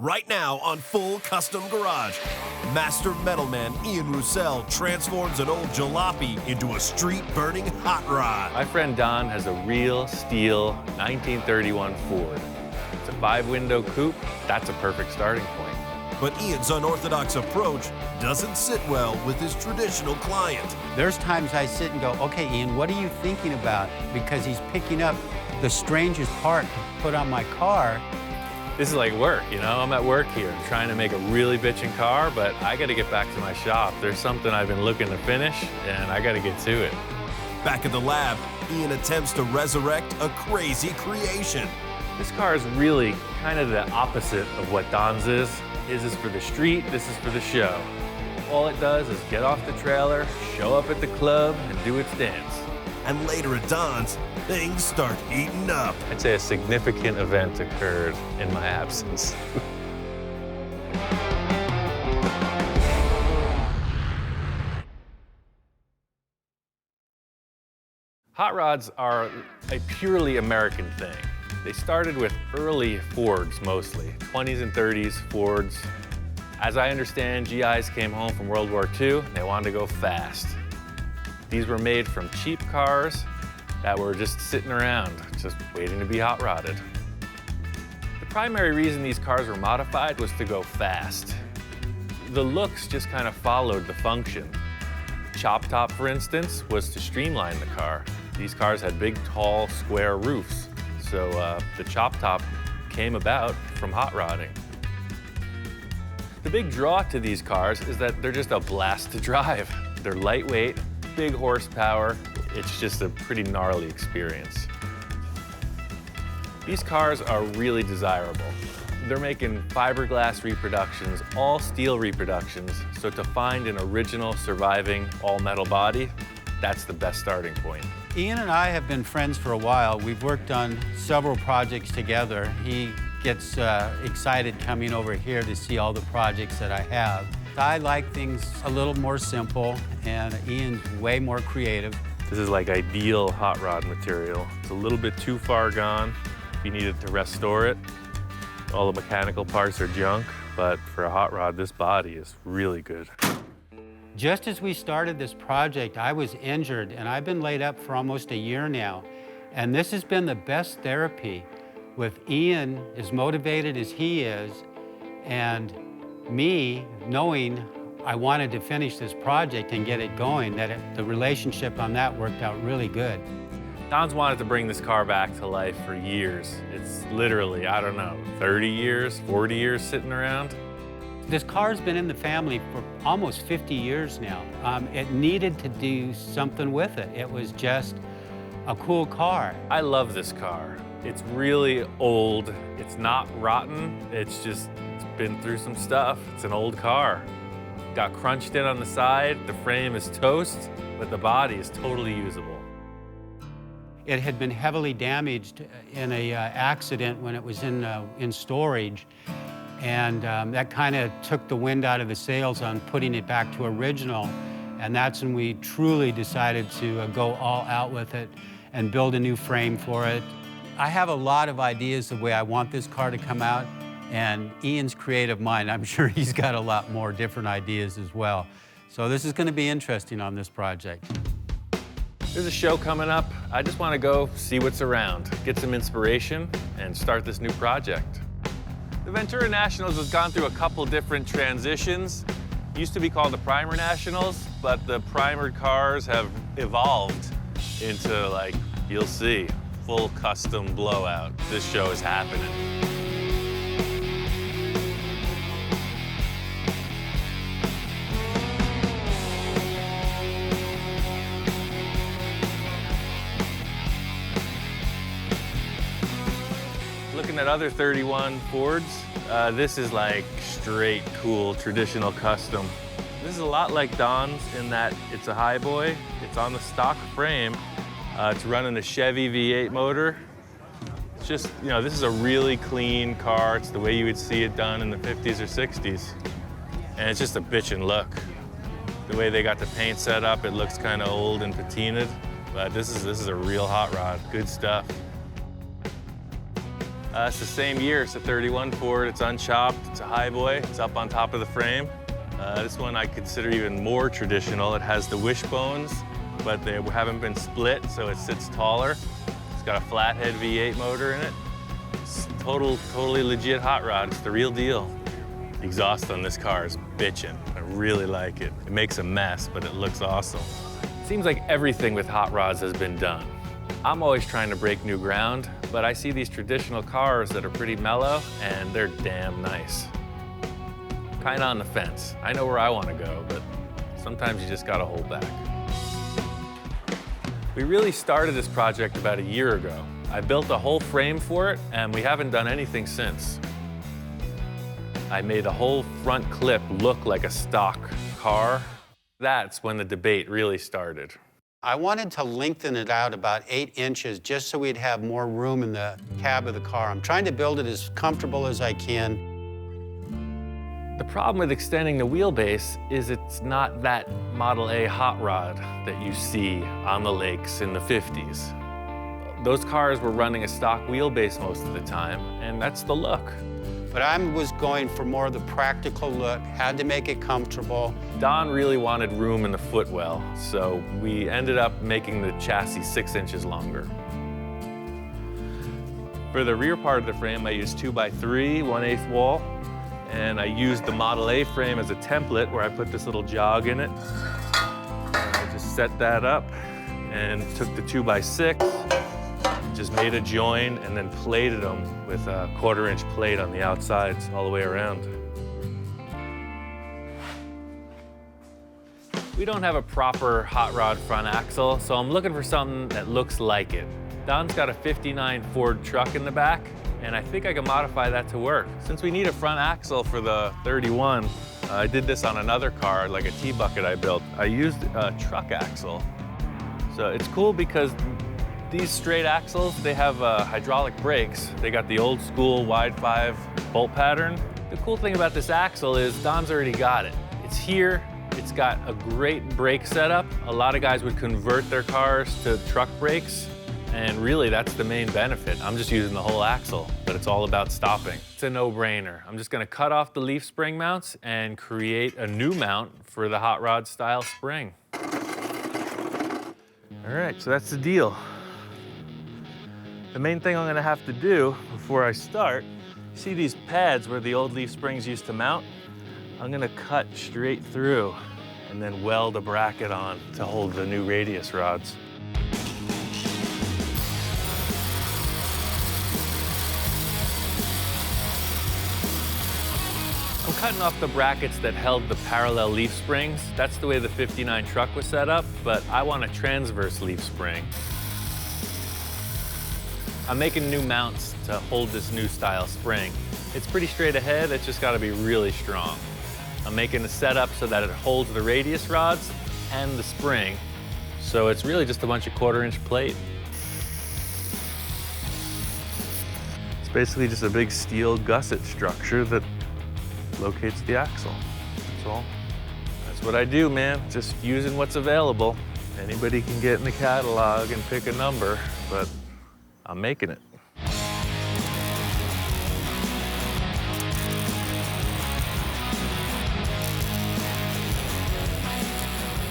Right now on Full Custom Garage, master metalman Ian Roussel transforms an old jalopy into a street-burning hot rod. My friend Don has a real steel 1931 Ford. It's a 5-window coupe. That's a perfect starting point. But Ian's unorthodox approach doesn't sit well with his traditional client. There's times I sit and go, okay, Ian, what are you thinking about? Because he's picking up the strangest part to put on my car. This is like work, you know? I'm at work here trying to make a really bitchin' car, but I gotta get back to my shop. There's something I've been looking to finish, and I gotta get to it. Back at the lab, Ian attempts to resurrect a crazy creation. This car is really kind of the opposite of what Don's is. His is for the street, this is for the show. All it does is get off the trailer, show up at the club, and do its dance. And later at Don's, things start heating up. I'd say a significant event occurred in my absence. Hot rods are a purely American thing. They started with early Fords mostly, 20s and 30s Fords. As I understand, GIs came home from World War II, they wanted to go fast. These were made from cheap cars that were just sitting around, just waiting to be hot rodded. The primary reason these cars were modified was to go fast. The looks just kind of followed the function. Chop top, for instance, was to streamline the car. These cars had big, tall, square roofs, so the chop top came about from hot rodding. The big draw to these cars is that they're just a blast to drive. They're lightweight, big horsepower. It's just a pretty gnarly experience. These cars are really desirable. They're making fiberglass reproductions, all steel reproductions, so to find an original surviving all-metal body, that's the best starting point. Ian and I have been friends for a while. We've worked on several projects together. He gets excited coming over here to see all the projects that I have. I like things a little more simple, and Ian's way more creative. This is like ideal hot rod material. It's a little bit too far gone if you needed to restore it. All the mechanical parts are junk, but for a hot rod, this body is really good. Just as we started this project, I was injured, and I've been laid up for almost a year now. And this has been the best therapy, with Ian as motivated as he is, and me knowing I wanted to finish this project and get it going, the relationship on that worked out really good. Don's wanted to bring this car back to life for years. It's literally, I don't know, 30 years, 40 years sitting around. This car's been in the family for almost 50 years now. It needed to do something with it. It was just a cool car. I love this car. It's really old. It's not rotten. It's been through some stuff. It's an old car. Got crunched in on the side. The frame is toast, but the body is totally usable. It had been heavily damaged in an accident when it was in storage. And that kind of took the wind out of the sails on putting it back to original. And that's when we truly decided to go all out with it and build a new frame for it. I have a lot of ideas the way I want this car to come out, and Ian's creative mind, I'm sure he's got a lot more different ideas as well. So this is going to be interesting on this project. There's a show coming up. I just want to go see what's around, get some inspiration, and start this new project. The Ventura Nationals has gone through a couple different transitions. It used to be called the Primer Nationals, but the primered cars have evolved into, like, you'll see, full custom blowout. This show is happening. Looking at other 31 Fords, this is like straight cool traditional custom. This is a lot like Don's in that it's a highboy. It's on the stock frame. It's running a Chevy V8 motor. It's just, you know, this is a really clean car. It's the way you would see it done in the 50s or 60s. And it's just a bitchin' look. The way they got the paint set up, it looks kind of old and patinaed. But this is a real hot rod. Good stuff. It's the same year. It's a 31 Ford. It's unchopped. It's a highboy. It's up on top of the frame. This one I consider even more traditional. It has the wishbones, but they haven't been split, so it sits taller. It's got a flathead V8 motor in it. It's totally legit hot rod. It's the real deal. The exhaust on this car is bitchin'. I really like it. It makes a mess, but it looks awesome. Seems like everything with hot rods has been done. I'm always trying to break new ground, but I see these traditional cars that are pretty mellow, and they're damn nice. Kinda on the fence. I know where I want to go, but sometimes you just gotta hold back. We really started this project about a year ago. I built a whole frame for it, and we haven't done anything since. I made the whole front clip look like a stock car. That's when the debate really started. I wanted to lengthen it out about 8 inches just so we'd have more room in the cab of the car. I'm trying to build it as comfortable as I can. The problem with extending the wheelbase is it's not that Model A hot rod that you see on the lakes in the 50s. Those cars were running a stock wheelbase most of the time, and that's the look. But I was going for more of the practical look, had to make it comfortable. Don really wanted room in the footwell, so we ended up making the chassis 6 inches longer. For the rear part of the frame, I used 2x3, 1/8 wall, and I used the Model A frame as a template where I put this little jog in it. I just set that up and took the 2x6, just made a join and then plated them with a 1/4-inch plate on the outsides all the way around. We don't have a proper hot rod front axle, so I'm looking for something that looks like it. Don's got a '59 Ford truck in the back, and I think I can modify that to work. Since we need a front axle for the 31, I did this on another car, like a T-bucket I built. I used a truck axle. So it's cool because these straight axles, they have hydraulic brakes. They got the old school wide 5 bolt pattern. The cool thing about this axle is Don's already got it. It's here, it's got a great brake setup. A lot of guys would convert their cars to truck brakes, and really that's the main benefit. I'm just using the whole axle, but it's all about stopping. It's a no-brainer. I'm just gonna cut off the leaf spring mounts and create a new mount for the hot rod style spring. All right, so that's the deal. The main thing I'm gonna have to do before I start, see these pads where the old leaf springs used to mount? I'm gonna cut straight through and then weld a bracket on to hold the new radius rods. I'm cutting off the brackets that held the parallel leaf springs. That's the way the '59 truck was set up, but I want a transverse leaf spring. I'm making new mounts to hold this new style spring. It's pretty straight ahead, it's just gotta be really strong. I'm making the setup so that it holds the radius rods and the spring. So it's really just a bunch of 1/4-inch plate. It's basically just a big steel gusset structure that locates the axle. That's all. That's what I do, man. Just using what's available. Anybody can get in the catalog and pick a number, but I'm making it.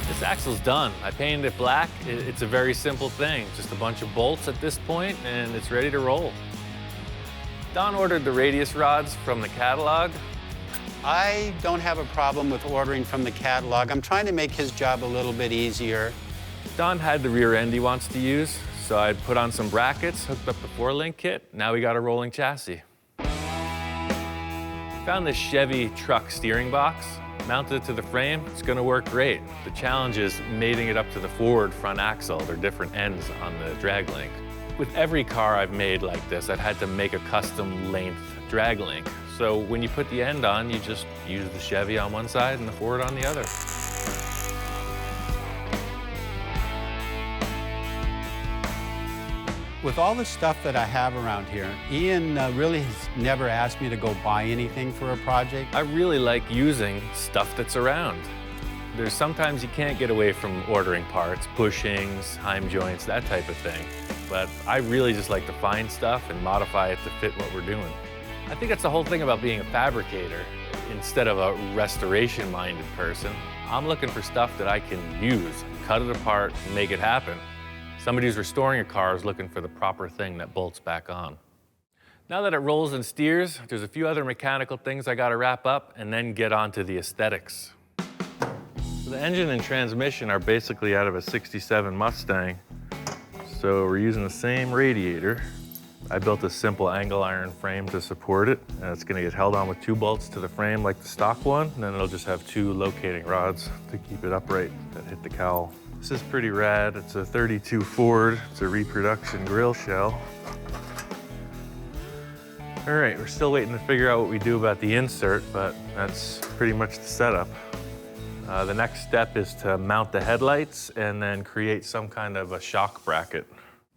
This axle's done. I painted it black. It's a very simple thing. Just a bunch of bolts at this point, and it's ready to roll. Don ordered the radius rods from the catalog. I don't have a problem with ordering from the catalog. I'm trying to make his job a little bit easier. Don had the rear end he wants to use, so I put on some brackets, hooked up the 4-link kit. Now we got a rolling chassis. Found this Chevy truck steering box, mounted it to the frame. It's gonna work great. The challenge is mating it up to the forward front axle. They're different ends on the drag link. With every car I've made like this, I've had to make a custom length drag link. So when you put the end on, you just use the Chevy on one side and the Ford on the other. With all the stuff that I have around here, Ian really has never asked me to go buy anything for a project. I really like using stuff that's around. There's sometimes you can't get away from ordering parts, bushings, heim joints, that type of thing. But I really just like to find stuff and modify it to fit what we're doing. I think that's the whole thing about being a fabricator instead of a restoration-minded person. I'm looking for stuff that I can use, cut it apart, and make it happen. Somebody who's restoring a car is looking for the proper thing that bolts back on. Now that it rolls and steers, there's a few other mechanical things I gotta wrap up and then get on to the aesthetics. So the engine and transmission are basically out of a '67 Mustang. So we're using the same radiator. I built a simple angle iron frame to support it, and it's gonna get held on with 2 bolts to the frame like the stock one, and then it'll just have 2 locating rods to keep it upright that hit the cowl. This is pretty rad. It's a 32 Ford. It's a reproduction grill shell. All right, we're still waiting to figure out what we do about the insert, but that's pretty much the setup. The next step is to mount the headlights and then create some kind of a shock bracket.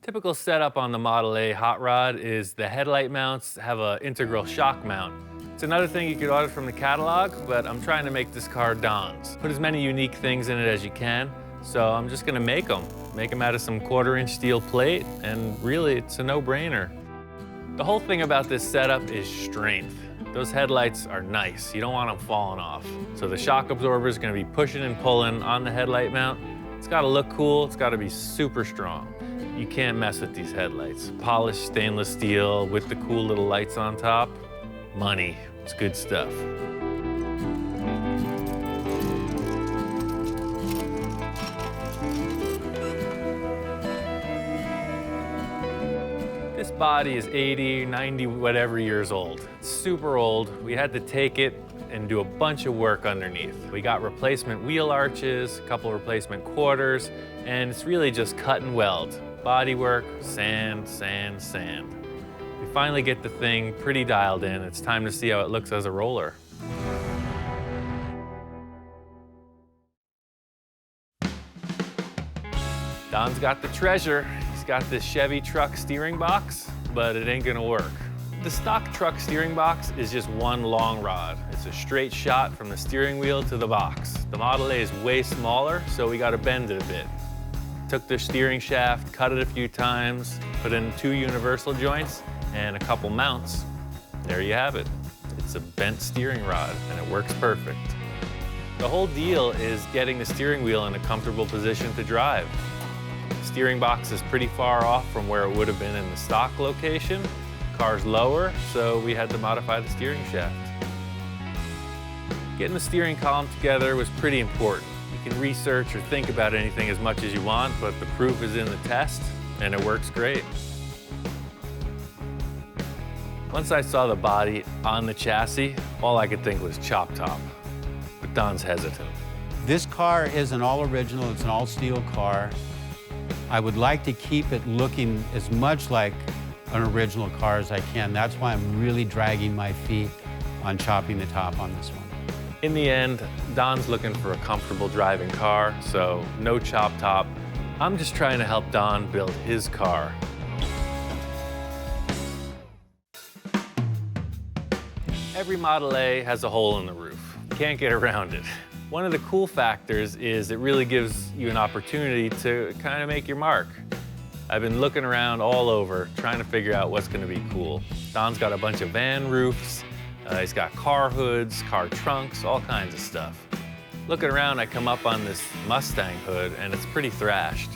Typical setup on the Model A hot rod is the headlight mounts have an integral shock mount. It's another thing you could order from the catalog, but I'm trying to make this car Don's. Put as many unique things in it as you can, so I'm just gonna make them out of some 1/4-inch steel plate, and really it's a no-brainer. The whole thing about this setup is strength. Those headlights are nice. You don't want them falling off. So the shock absorber is gonna be pushing and pulling on the headlight mount. It's gotta look cool, it's gotta be super strong. You can't mess with these headlights. Polished stainless steel with the cool little lights on top. Money, it's good stuff. This body is 80, 90, whatever years old. It's super old. We had to take it and do a bunch of work underneath. We got replacement wheel arches, a couple replacement quarters, and it's really just cut and weld. Body work, sand, sand, sand. We finally get the thing pretty dialed in. It's time to see how it looks as a roller. Don's got the treasure. He's got this Chevy truck steering box, but it ain't gonna work. The stock truck steering box is just one long rod. It's a straight shot from the steering wheel to the box. The Model A is way smaller, so we gotta bend it a bit. Took the steering shaft, cut it a few times, put in 2 universal joints and a couple mounts. There you have it. It's a bent steering rod, and it works perfect. The whole deal is getting the steering wheel in a comfortable position to drive. The steering box is pretty far off from where it would have been in the stock location. Car's lower, so we had to modify the steering shaft. Getting the steering column together was pretty important. You can research or think about anything as much as you want, but the proof is in the test, and it works great. Once I saw the body on the chassis, all I could think was chop top, but Don's hesitant. This car is an all original, it's an all steel car. I would like to keep it looking as much like an original car as I can. That's why I'm really dragging my feet on chopping the top on this one. In the end, Don's looking for a comfortable driving car, so no chop top. I'm just trying to help Don build his car. Every Model A has a hole in the roof. You can't get around it. One of the cool factors is it really gives you an opportunity to kind of make your mark. I've been looking around all over, trying to figure out what's gonna be cool. Don's got a bunch of van roofs, he's got car hoods, car trunks, all kinds of stuff. Looking around, I come up on this Mustang hood, and it's pretty thrashed.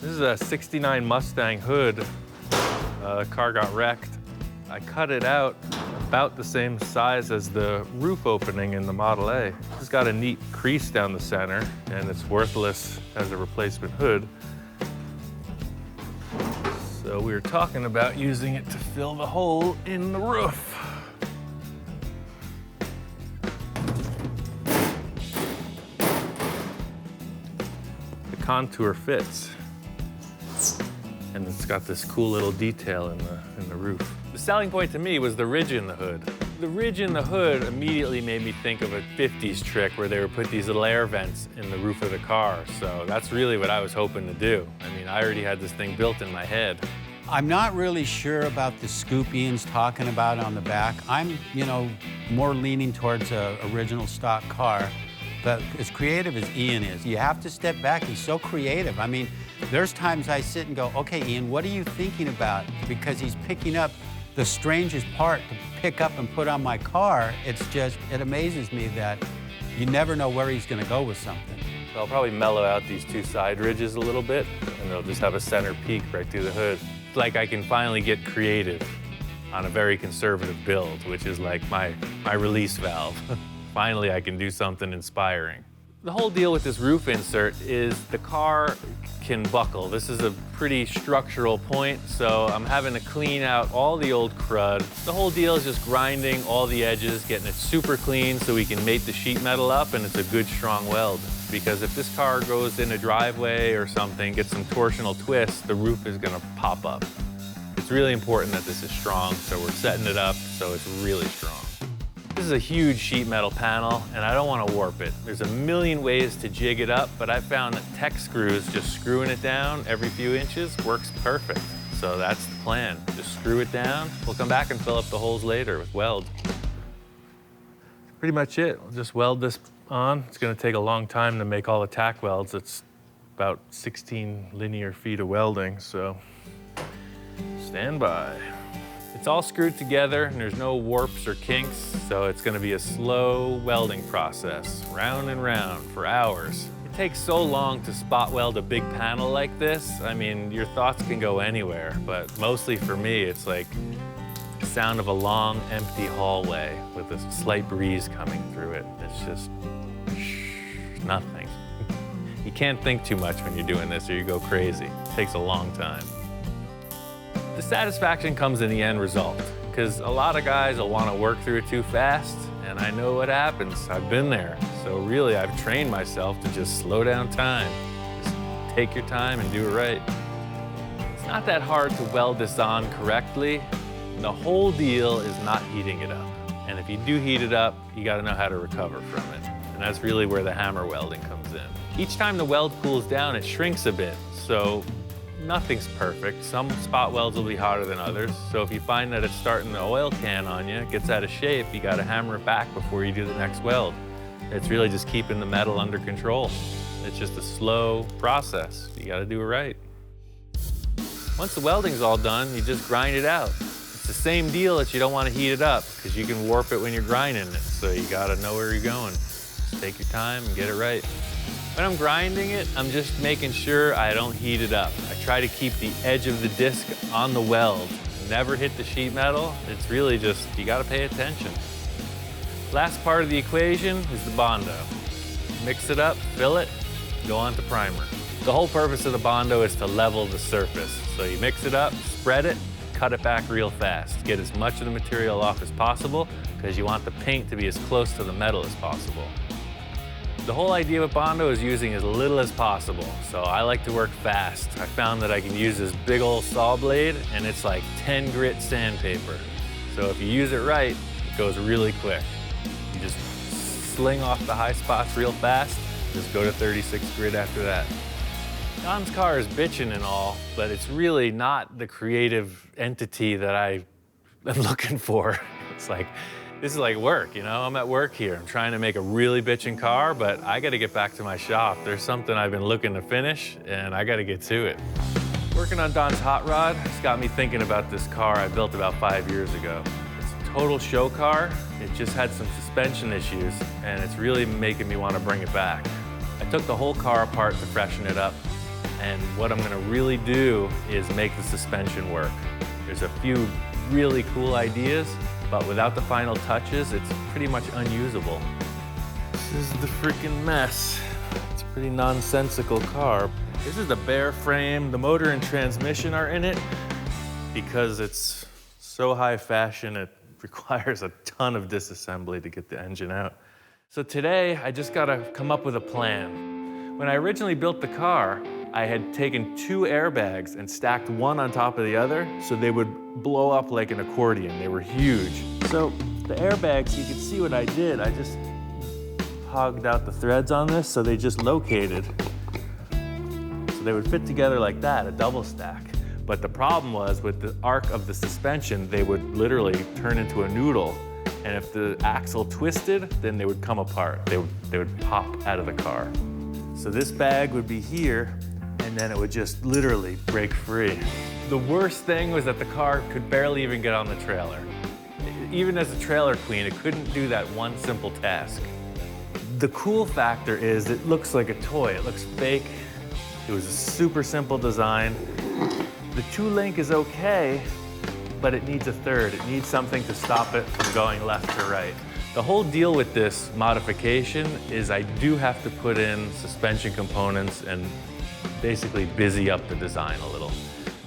This is a '69 Mustang hood. The car got wrecked. I cut it out about the same size as the roof opening in the Model A. It's got a neat crease down the center, and it's worthless as a replacement hood. So we were talking about using it to fill the hole in the roof. The contour fits, and it's got this cool little detail in the roof. The selling point to me was the ridge in the hood. The ridge in the hood immediately made me think of a 50s trick where they would put these little air vents in the roof of the car. So that's really what I was hoping to do. I mean, I already had this thing built in my head. I'm not really sure about the scoop Ian's talking about on the back. I'm, more leaning towards a original stock car. But as creative as Ian is, you have to step back. He's so creative. I mean, there's times I sit and go, okay, Ian, what are you thinking about? Because he's picking up the strangest part to pick up and put on my car. It amazes me that you never know where he's gonna go with something. So I'll probably mellow out these two side ridges a little bit, and they'll just have a center peak right through the hood. It's like I can finally get creative on a very conservative build, which is like my release valve. Finally, I can do something inspiring. The whole deal with this roof insert is the car can buckle. This is a pretty structural point, so I'm having to clean out all the old crud. The whole deal is just grinding all the edges, getting it super clean so we can mate the sheet metal up, and it's a good, strong weld. Because if this car goes in a driveway or something, gets some torsional twist, the roof is gonna pop up. It's really important that this is strong, so we're setting it up so it's really strong. This is a huge sheet metal panel, and I don't want to warp it. There's a million ways to jig it up, but I found that tech screws, just screwing it down every few inches, works perfect. So that's the plan. Just screw it down. We'll come back and fill up the holes later with weld. Pretty much it. We'll just weld this on. It's going to take a long time to make all the tack welds. It's about 16 linear feet of welding, so stand by. It's all screwed together and there's no warps or kinks, so it's gonna be a slow welding process, round and round for hours. It takes so long to spot weld a big panel like this. I mean, your thoughts can go anywhere, but mostly for me, it's like the sound of a long, empty hallway with a slight breeze coming through it. It's just nothing. You can't think too much when you're doing this or you go crazy. It takes a long time. The satisfaction comes in the end result, because a lot of guys will want to work through it too fast, and I know what happens. I've been there. So really, I've trained myself to just slow down time. Just take your time and do it right. It's not that hard to weld this on correctly. The whole deal is not heating it up. And if you do heat it up, you got to know how to recover from it. And that's really where the hammer welding comes in. Each time the weld cools down, it shrinks a bit. So nothing's perfect. Some spot welds will be hotter than others. So if you find that it's starting to oil can on you, it gets out of shape, you gotta hammer it back before you do the next weld. It's really just keeping the metal under control. It's just a slow process. You gotta do it right. Once the welding's all done, you just grind it out. It's the same deal that you don't wanna heat it up, because you can warp it when you're grinding it. So you gotta know where you're going. Just take your time and get it right. When I'm grinding it, I'm just making sure I don't heat it up. I try to keep the edge of the disc on the weld. Never hit the sheet metal. It's really just, you gotta pay attention. Last part of the equation is the Bondo. Mix it up, fill it, go on to primer. The whole purpose of the Bondo is to level the surface. So you mix it up, spread it, cut it back real fast. Get as much of the material off as possible, because you want the paint to be as close to the metal as possible. The whole idea with Bondo is using as little as possible, so I like to work fast. I found that I can use this big old saw blade, and it's like 10 grit sandpaper. So if you use it right, it goes really quick. You just sling off the high spots real fast, just go to 36 grit after that. Don's car is bitchin' and all, but it's really not the creative entity that I'm looking for. It's like, this is like work, you know? I'm at work here. I'm trying to make a really bitchin' car, but I gotta get back to my shop. There's something I've been looking to finish, and I gotta get to it. Working on Don's hot rod has got me thinking about this car I built about 5 years ago. It's a total show car. It just had some suspension issues, and it's really making me want to bring it back. I took the whole car apart to freshen it up, and what I'm gonna really do is make the suspension work. There's a few really cool ideas, but without the final touches, it's pretty much unusable. This is the freaking mess. It's a pretty nonsensical car. This is the bare frame. The motor and transmission are in it because it's so high fashion, it requires a ton of disassembly to get the engine out. So today, I just gotta come up with a plan. When I originally built the car, I had taken 2 airbags and stacked one on top of the other so they would blow up like an accordion. They were huge. So the airbags, you can see what I did. I just hogged out the threads on this so they just located. So they would fit together like that, a double stack. But the problem was with the arc of the suspension, they would literally turn into a noodle. And if the axle twisted, then they would come apart. They would pop out of the car. So this bag would be here, and then it would just literally break free. The worst thing was that the car could barely even get on the trailer. Even as a trailer queen, it couldn't do that one simple task. The cool factor is it looks like a toy. It looks fake. It was a super simple design. The 2-link is okay, but it needs a third. It needs something to stop it from going left to right. The whole deal with this modification is I do have to put in suspension components and basically busy up the design a little.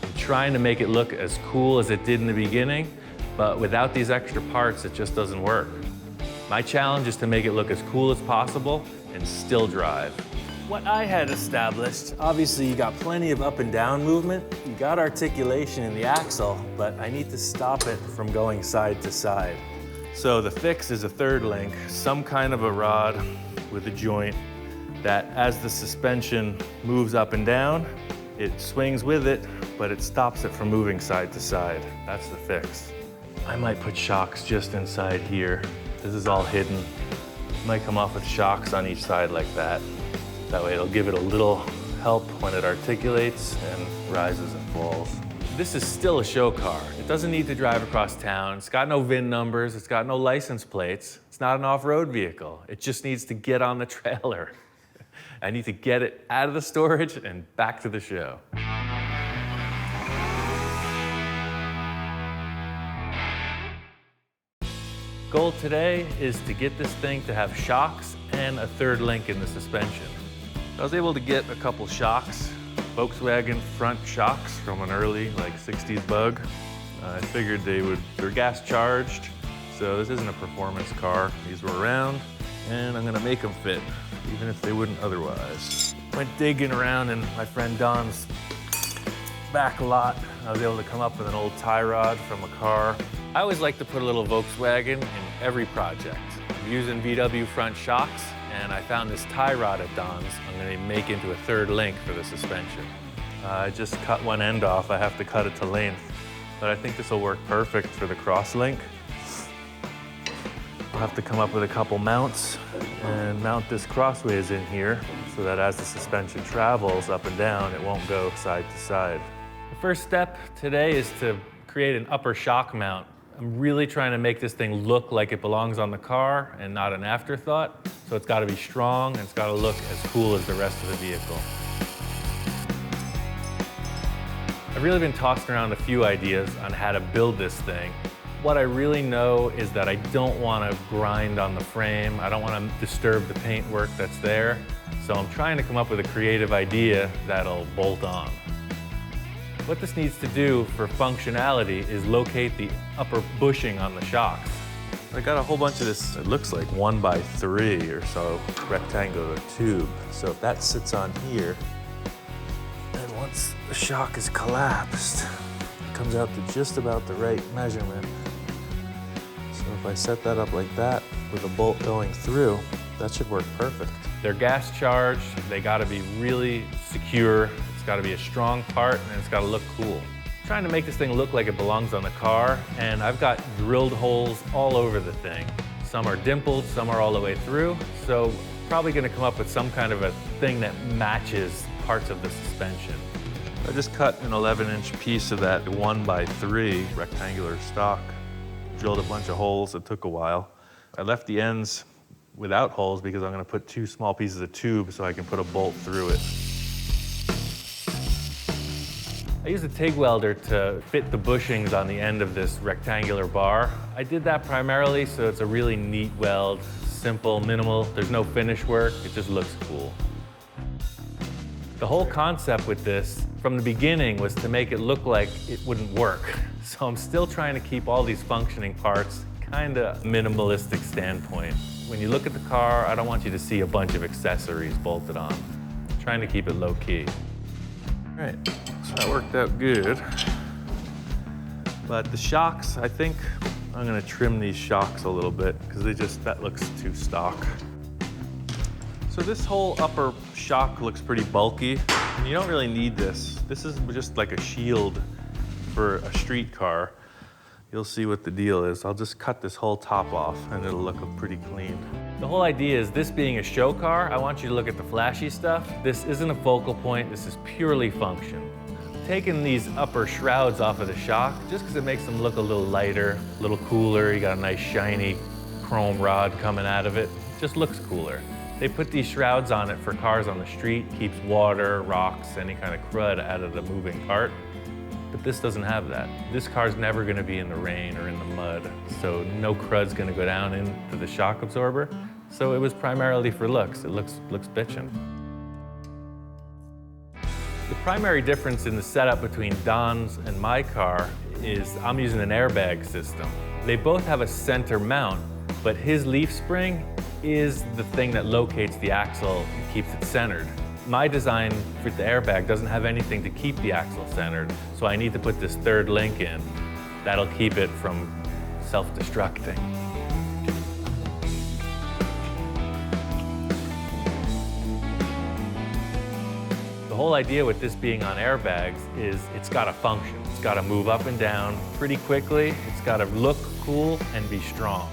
I'm trying to make it look as cool as it did in the beginning, but without these extra parts, it just doesn't work. My challenge is to make it look as cool as possible and still drive. What I had established, obviously you got plenty of up and down movement, you got articulation in the axle, but I need to stop it from going side to side. So the fix is a 3rd link, some kind of a rod with a joint that as the suspension moves up and down, it swings with it, but it stops it from moving side to side. That's the fix. I might put shocks just inside here. This is all hidden. Might come off with shocks on each side like that. That way it'll give it a little help when it articulates and rises and falls. This is still a show car. It doesn't need to drive across town. It's got no VIN numbers. It's got no license plates. It's not an off-road vehicle. It just needs to get on the trailer. I need to get it out of the storage and back to the show. Goal today is to get this thing to have shocks and a 3rd link in the suspension. I was able to get a couple shocks, Volkswagen front shocks from an early 60s Bug. I figured they're gas charged, so this isn't a performance car. These were around, and I'm gonna make them fit, even if they wouldn't otherwise. Went digging around in my friend Don's back lot. I was able to come up with an old tie rod from a car. I always like to put a little Volkswagen in every project. I'm using VW front shocks, and I found this tie rod at Don's. I'm gonna make into a 3rd link for the suspension. I just cut one end off. I have to cut it to length, but I think this will work perfect for the cross link. I'll have to come up with a couple mounts and mount this crossways in here so that as the suspension travels up and down, it won't go side to side. The first step today is to create an upper shock mount. I'm really trying to make this thing look like it belongs on the car and not an afterthought. So it's got to be strong and it's got to look as cool as the rest of the vehicle. I've really been tossing around a few ideas on how to build this thing. What I really know is that I don't want to grind on the frame. I don't want to disturb the paintwork that's there. So I'm trying to come up with a creative idea that'll bolt on. What this needs to do for functionality is locate the upper bushing on the shocks. I got a whole bunch of this, it looks like 1x3 or so rectangular tube. So if that sits on here, then once the shock is collapsed, it comes out to just about the right measurement. So if I set that up like that with a bolt going through, that should work perfect. They're gas charged, they gotta be really secure. It's got to be a strong part and it's got to look cool. I'm trying to make this thing look like it belongs on the car, and I've got drilled holes all over the thing. Some are dimpled, some are all the way through, so probably going to come up with some kind of a thing that matches parts of the suspension. I just cut an 11-inch piece of that 1x3 rectangular stock, drilled a bunch of holes. It took a while. I left the ends without holes because I'm going to put 2 small pieces of tube so I can put a bolt through it. I used a TIG welder to fit the bushings on the end of this rectangular bar. I did that primarily so it's a really neat weld, simple, minimal. There's no finish work, it just looks cool. The whole concept with this from the beginning was to make it look like it wouldn't work. So I'm still trying to keep all these functioning parts kind of minimalistic standpoint. When you look at the car, I don't want you to see a bunch of accessories bolted on. I'm trying to keep it low key. All right. So that worked out good. But the shocks, I think I'm gonna trim these shocks a little bit because that looks too stock. So this whole upper shock looks pretty bulky, and you don't really need this. This is just like a shield for a street car. You'll see what the deal is. I'll just cut this whole top off and it'll look pretty clean. The whole idea is this being a show car, I want you to look at the flashy stuff. This isn't a focal point, this is purely function. Taking these upper shrouds off of the shock, just because it makes them look a little lighter, a little cooler. You got a nice shiny chrome rod coming out of it. Just looks cooler. They put these shrouds on it for cars on the street, keeps water, rocks, any kind of crud out of the moving part. But this doesn't have that. This car's never gonna be in the rain or in the mud, so no crud's gonna go down into the shock absorber. So it was primarily for looks. It looks bitchin'. The primary difference in the setup between Don's and my car is I'm using an airbag system. They both have a center mount, but his leaf spring is the thing that locates the axle and keeps it centered. My design for the airbag doesn't have anything to keep the axle centered, so I need to put this third link in. That'll keep it from self-destructing. The whole idea with this being on airbags is it's got to function. It's got to move up and down pretty quickly. It's got to look cool and be strong.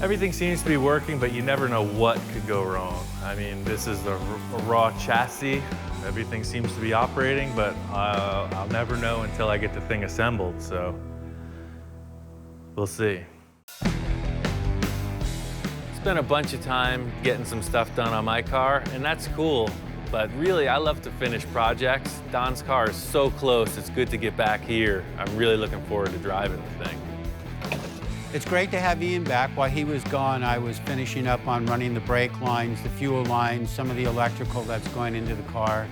Everything seems to be working, but you never know what could go wrong. I mean, this is a raw chassis. Everything seems to be operating, but I'll never know until I get the thing assembled, so we'll see. Spent a bunch of time getting some stuff done on my car, and that's cool. But really, I love to finish projects. Don's car is so close, it's good to get back here. I'm really looking forward to driving the thing. It's great to have Ian back. While he was gone, I was finishing up on running the brake lines, the fuel lines, some of the electrical that's going into the car.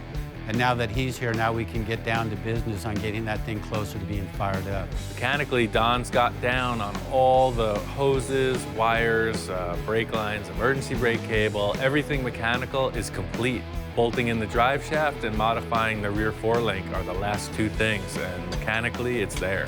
And now that he's here, now we can get down to business on getting that thing closer to being fired up. Mechanically, Don's got down on all the hoses, wires, brake lines, emergency brake cable. Everything mechanical is complete. Bolting in the drive shaft and modifying the rear forelink are the last two things, and mechanically, it's there.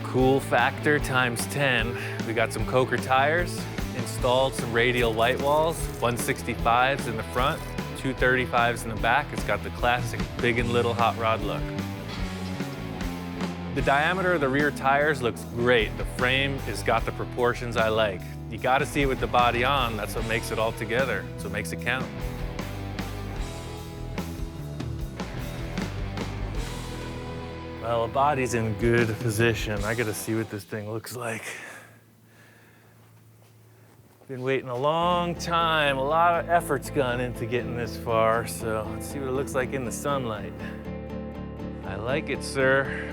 Cool factor times 10. We got some Coker tires, installed some radial white walls, 165s in the front, 235s in the back. It's got the classic big and little hot rod look. The diameter of the rear tires looks great. The frame has got the proportions I like. You gotta see it with the body on. That's what makes it all together. That's what makes it count. Well, the body's in good position. I gotta see what this thing looks like. Been waiting a long time. A lot of effort's gone into getting this far, so let's see what it looks like in the sunlight. I like it, sir.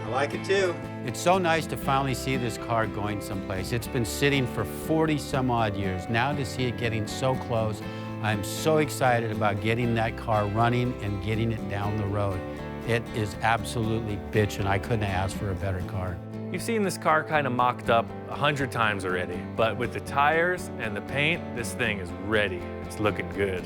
I like it too. It's so nice to finally see this car going someplace. It's been sitting for 40 some odd years. Now to see it getting so close, I'm so excited about getting that car running and getting it down the road. It is absolutely bitchin'. I couldn't have asked for a better car. You've seen this car kind of mocked up 100 times already, but with the tires and the paint, this thing is ready. It's looking good.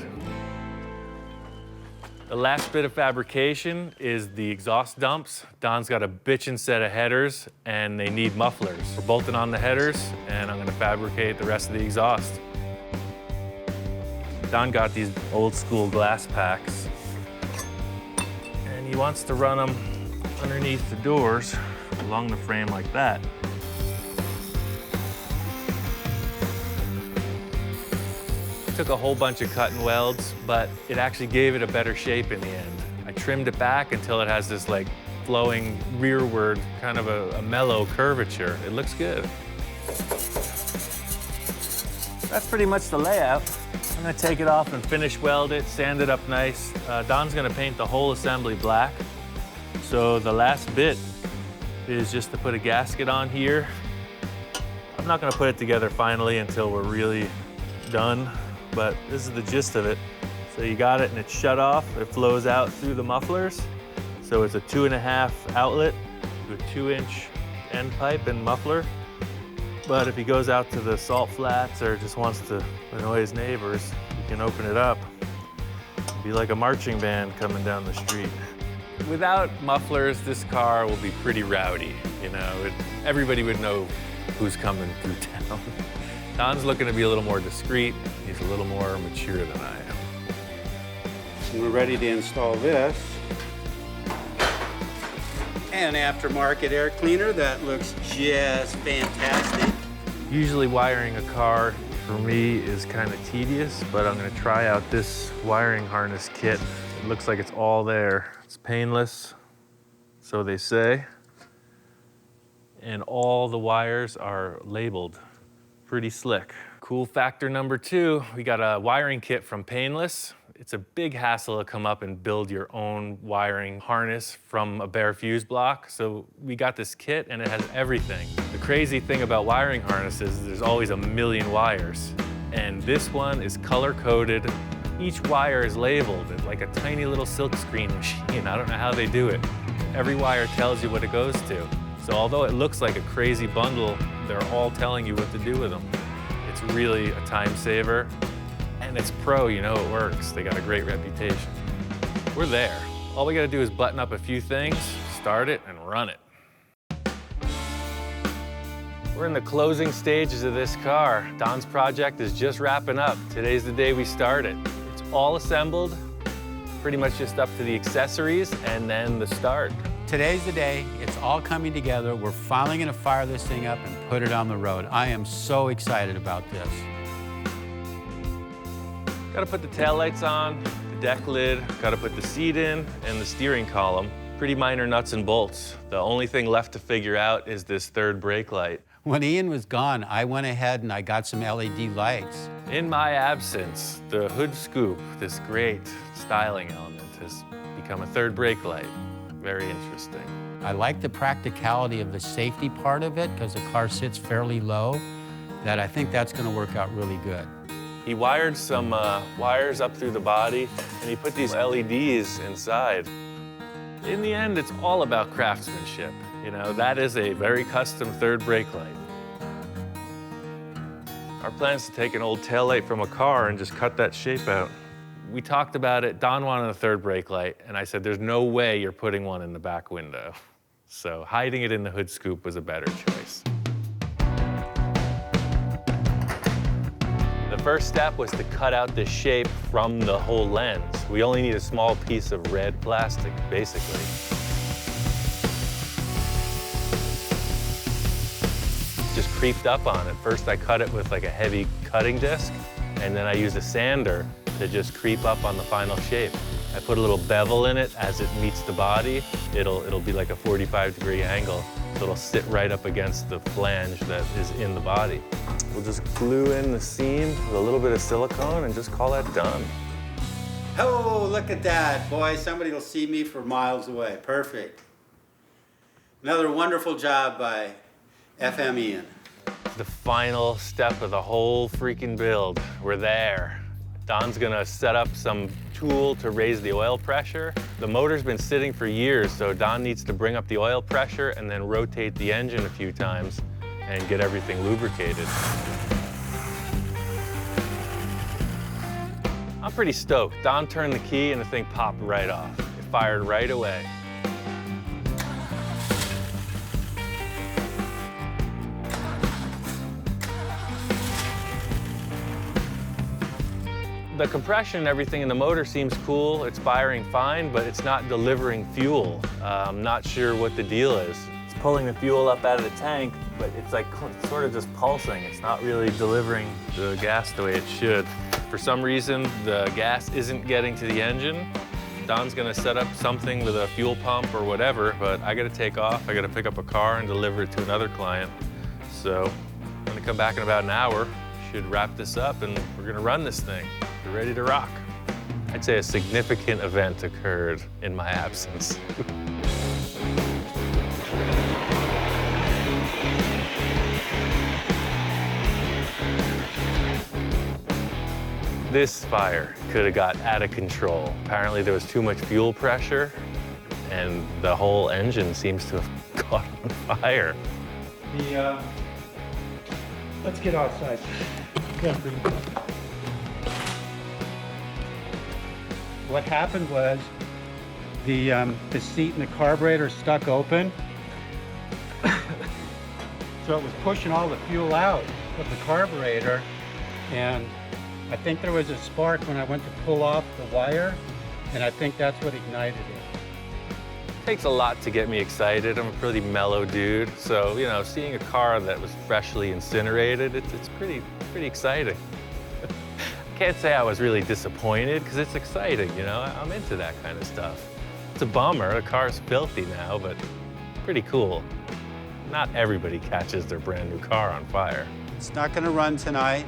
The last bit of fabrication is the exhaust dumps. Don's got a bitchin' set of headers, and they need mufflers. We're bolting on the headers, and I'm gonna fabricate the rest of the exhaust. Don got these old school glass packs, and he wants to run them underneath the doors along the frame like that. Took a whole bunch of cut and welds, but it actually gave it a better shape in the end. I trimmed it back until it has this like flowing rearward, kind of a mellow curvature. It looks good. That's pretty much the layout. I'm gonna take it off and finish weld it, sand it up nice. Don's gonna paint the whole assembly black. So the last bit is just to put a gasket on here. I'm not gonna put it together finally until we're really done, but this is the gist of it. So you got it and it's shut off. It flows out through the mufflers. So it's a 2.5 outlet to a 2-inch end pipe and muffler. But if he goes out to the salt flats or just wants to annoy his neighbors, he can open it up. It'd be like a marching band coming down the street. Without mufflers, this car will be pretty rowdy. You know, everybody would know who's coming through town. Don's looking to be a little more discreet. He's a little more mature than I am. And we're ready to install this. An aftermarket air cleaner that looks just fantastic. Usually wiring a car for me is kind of tedious, but I'm gonna try out this wiring harness kit. It looks like it's all there. It's painless, so they say. And all the wires are labeled. Pretty slick. Cool factor number 2, we got a wiring kit from Painless. It's a big hassle to come up and build your own wiring harness from a bare fuse block. So we got this kit and it has everything. The crazy thing about wiring harnesses is there's always a million wires. And this one is color coded. Each wire is labeled. It's like a tiny little silk screen machine. I don't know how they do it. Every wire tells you what it goes to. So although it looks like a crazy bundle, they're all telling you what to do with them. It's really a time saver. And it's pro, you know it works. They got a great reputation. We're there. All we gotta do is button up a few things, start it, and run it. We're in the closing stages of this car. Don's project is just wrapping up. Today's the day we start it. It's all assembled, pretty much just up to the accessories and then the start. Today's the day. It's all coming together. We're finally going to fire this thing up and put it on the road. I am so excited about this. Gotta put the taillights on, the deck lid, gotta put the seat in, and the steering column. Pretty minor nuts and bolts. The only thing left to figure out is this third brake light. When Ian was gone, I went ahead and I got some LED lights. In my absence, the hood scoop, this great styling element, has become a third brake light. Very interesting. I like the practicality of the safety part of it because the car sits fairly low, that I think that's going to work out really good. He wired some wires up through the body, and he put these LEDs inside. In the end, it's all about craftsmanship. You know, that is a very custom third brake light. Our plan is to take an old taillight from a car and just cut that shape out. We talked about it. Don wanted a third brake light, and I said, there's no way you're putting one in the back window. So hiding it in the hood scoop was a better choice. The first step was to cut out the shape from the whole lens. We only need a small piece of red plastic, basically. Just creeped up on it. First I cut it with like a heavy cutting disc, and then I used a sander to just creep up on the final shape. I put a little bevel in it as it meets the body. It'll be like a 45-degree angle, so it'll sit right up against the flange that is in the body. We'll just glue in the seam with a little bit of silicone and just call that done. Oh, look at that. Boy, somebody will see me from miles away. Perfect. Another wonderful job by FM Ian. The final step of the whole freaking build. We're there. Don's gonna set up some tool to raise the oil pressure. The motor's been sitting for years, so Don needs to bring up the oil pressure and then rotate the engine a few times and get everything lubricated. I'm pretty stoked. Don turned the key and the thing popped right off. It fired right away. The compression and everything in the motor seems cool. It's firing fine, but it's not delivering fuel. I'm not sure what the deal is. It's pulling the fuel up out of the tank, but it's like sort of just pulsing. It's not really delivering the gas the way it should. For some reason, the gas isn't getting to the engine. Don's gonna set up something with a fuel pump or whatever, but I gotta take off. I gotta pick up a car and deliver it to another client. So I'm gonna come back in about an hour. Should wrap this up and we're gonna run this thing. We're ready to rock. I'd say a significant event occurred in my absence. This fire could have got out of control. Apparently there was too much fuel pressure and the whole engine seems to have caught on fire. Let's get outside. What happened was the seat and the carburetor stuck open. So it was pushing all the fuel out of the carburetor, and I think there was a spark when I went to pull off the wire, And I think that's what ignited it. It takes a lot to get me excited. I'm a pretty mellow dude. So, you know, seeing a car that was freshly incinerated, it's pretty exciting. I can't say I was really disappointed because it's exciting, you know? I'm into that kind of stuff. It's a bummer, the car's filthy now, but pretty cool. Not everybody catches their brand new car on fire. It's not going to run tonight.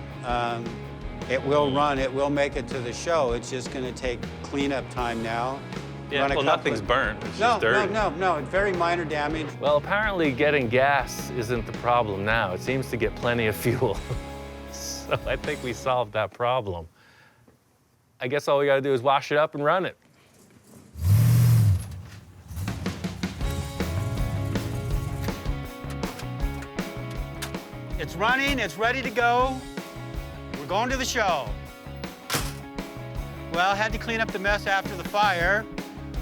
It will run. It will make it to the show. It's just going to take cleanup time now. Yeah, well, nothing's burnt. It's just dirty. No. It's very minor damage. Well, apparently getting gas isn't the problem now. It seems to get plenty of fuel. So I think we solved that problem. I guess all we got to do is wash it up and run it. It's running. It's ready to go. We're going to the show. Well, I had to clean up the mess after the fire,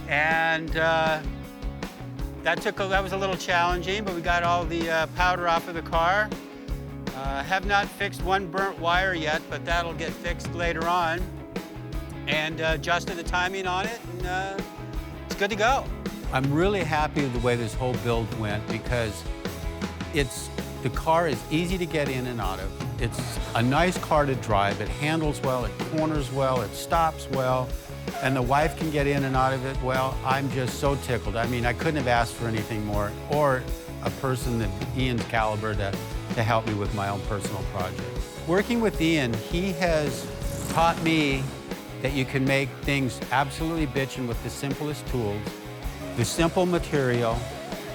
and that was a little challenging, but we got all the powder off of the car. Have not fixed one burnt wire yet, but that'll get fixed later on, and adjusted the timing on it, and it's good to go. I'm really happy with the way this whole build went because the car is easy to get in and out of. It's a nice car to drive. It handles well, it corners well, it stops well, and the wife can get in and out of it well. I'm just so tickled. I mean, I couldn't have asked for anything more, or a person that Ian's caliber to help me with my own personal project. Working with Ian, he has taught me that you can make things absolutely bitchin' with the simplest tools, the simple material,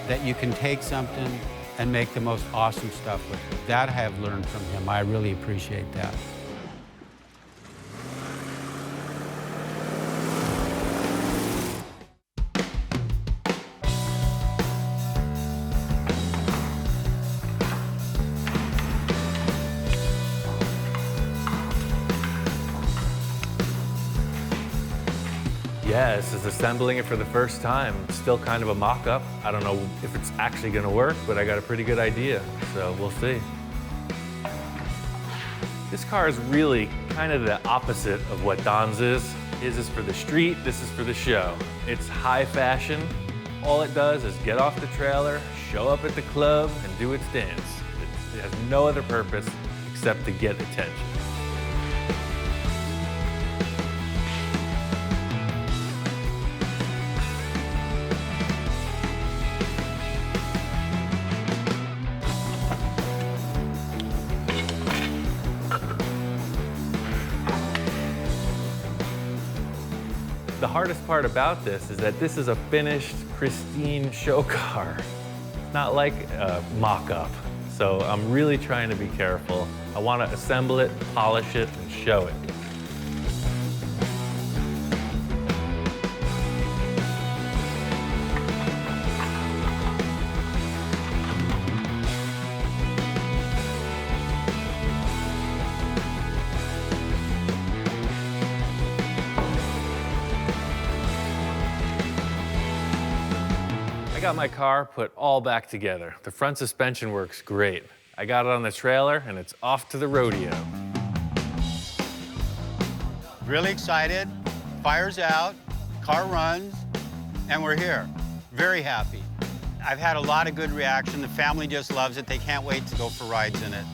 that you can take something and make the most awesome stuff with it. That I have learned from him. I really appreciate that. Yeah, this is assembling it for the first time. It's still kind of a mock-up. I don't know if it's actually gonna work, but I got a pretty good idea, so we'll see. This car is really kind of the opposite of what Don's is. His is for the street, this is for the show. It's high fashion. All it does is get off the trailer, show up at the club, and do its dance. It has no other purpose except to get attention. The hardest part about this is that this is a finished, pristine show car. It's not like a mock-up. So I'm really trying to be careful. I want to assemble it, polish it, and show it. I got my car put all back together. The front suspension works great. I got it on the trailer and it's off to the rodeo. Really excited, fire's out, car runs, and we're here. Very happy. I've had a lot of good reaction. The family just loves it. They can't wait to go for rides in it.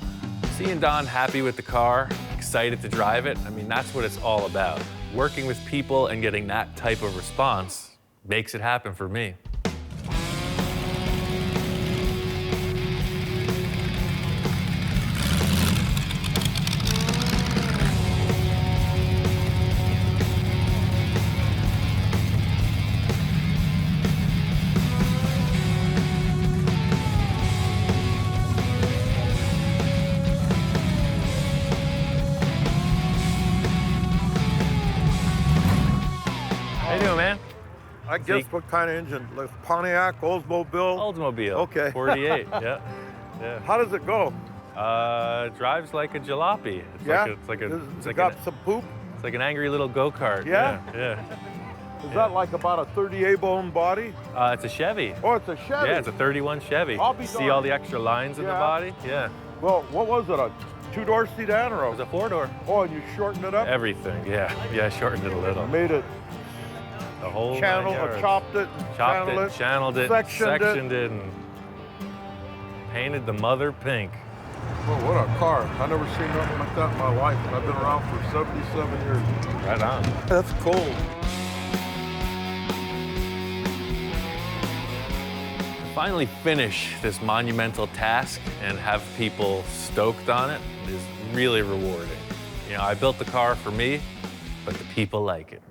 Seeing Don happy with the car, excited to drive it, I mean, that's what it's all about. Working with people and getting that type of response makes it happen for me. How you doing, man? I guess what kind of engine? Like Pontiac, Oldsmobile? Oldsmobile. Okay. 48, yeah. How does it go? It drives like a jalopy. It's Yeah? like It's got some poop? it's like an angry little go-kart. Yeah? Yeah. Is that like about a 38 bone body? It's a Chevy. Oh, it's a Chevy. Yeah, it's a 31 Chevy. I'll be See darned. all the extra lines in the Yeah. body? Yeah. Well, what was it, a two-door sedan or It was a four-door. Oh, and you shortened it up? Everything, yeah. Yeah, I shortened it a little. Made it The whole channel, 9 yards. chopped it, Channeled it, sectioned it, and painted the mother pink. Well, what a car. I never seen nothing like that in my life. I've been around for 77 years. Right on. That's cool. To finally finish this monumental task and have people stoked on it is really rewarding. You know, I built the car for me, but the people like it.